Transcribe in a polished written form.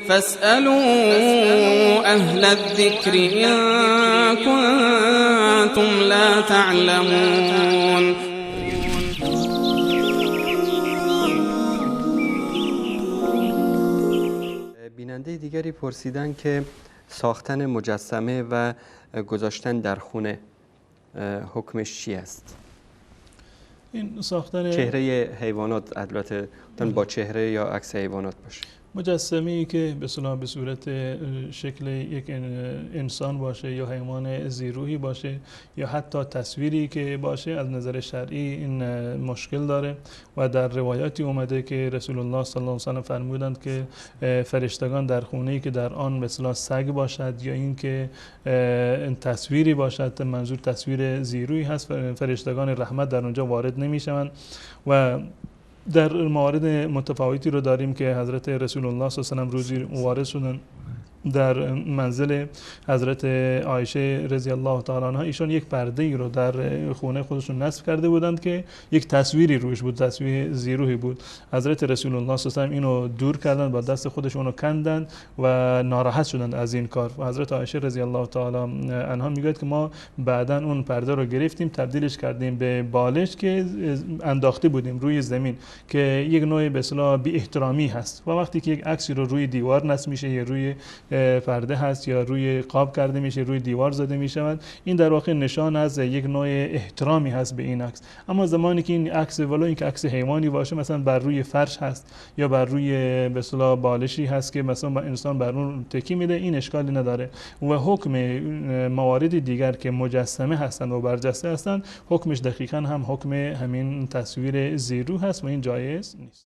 فاسألوا أهل الذكر إن كنتم لا تعلمون. بیننده دیگری پرسیدن که ساختن مجسمه و گذاشتن در خونه حکمش چی است؟ این ساختن چهره حیوانات، البته با چهره یا عکس حیوانات باشه. مجسمه‌ای که به صورت شکل یک انسان باشه یا حیوان ذی‌روحی باشه یا حتی تصویری که باشه، از نظر شرعی این مشکل داره و در روایاتی اومده که رسول الله صلی الله علیه و سلم فرمودند که فرشتگان در خونه‌ای که در آن مثلا سگ باشد یا این که تصویری باشد، منظور تصویر ذی‌روحی هست، فرشتگان رحمت در اونجا وارد نمی‌شوند. و در موارد متفاوتی رو داریم که حضرت رسول الله صلی الله علیه و سلم روزی وارد شدن در منزل حضرت عایشه رضی الله تعالی عنها. ایشان یک پرده ای رو در خونه خودشون نصب کرده بودند که یک تصویری روش بود، تصویر ذی‌روحی بود. حضرت رسول الله صلی الله علیه و سلم اینو دور کردن، با دست خودشون رو کندن و ناراحت شدند از این کار. و حضرت عایشه رضی الله تعالی عنها میگوید که ما بعداً اون پرده رو گرفتیم، تبدیلش کردیم به بالش که انداخته بودیم روی زمین، که یک نوع به اصطلاح بی احترامی هست. و وقتی که یک عکسی رو روی دیوار نصب میشه یا روی پرده هست یا روی قاب کرده میشه، روی دیوار زده میشود، این در واقع نشان از یک نوع احترامی هست به این عکس. اما زمانی که این عکس، ولو اینکه عکس حیوانی باشه، مثلا بر روی فرش هست یا بر روی به اصطلاح بالشی هست که مثلا انسان بر اون تکی میده، این اشکالی نداره. و حکم موارد دیگر که مجسمه هستند و برجسته هستند، حکمش دقیقاً هم حکم همین تصویر ذی‌روح هست و این جایز نیست.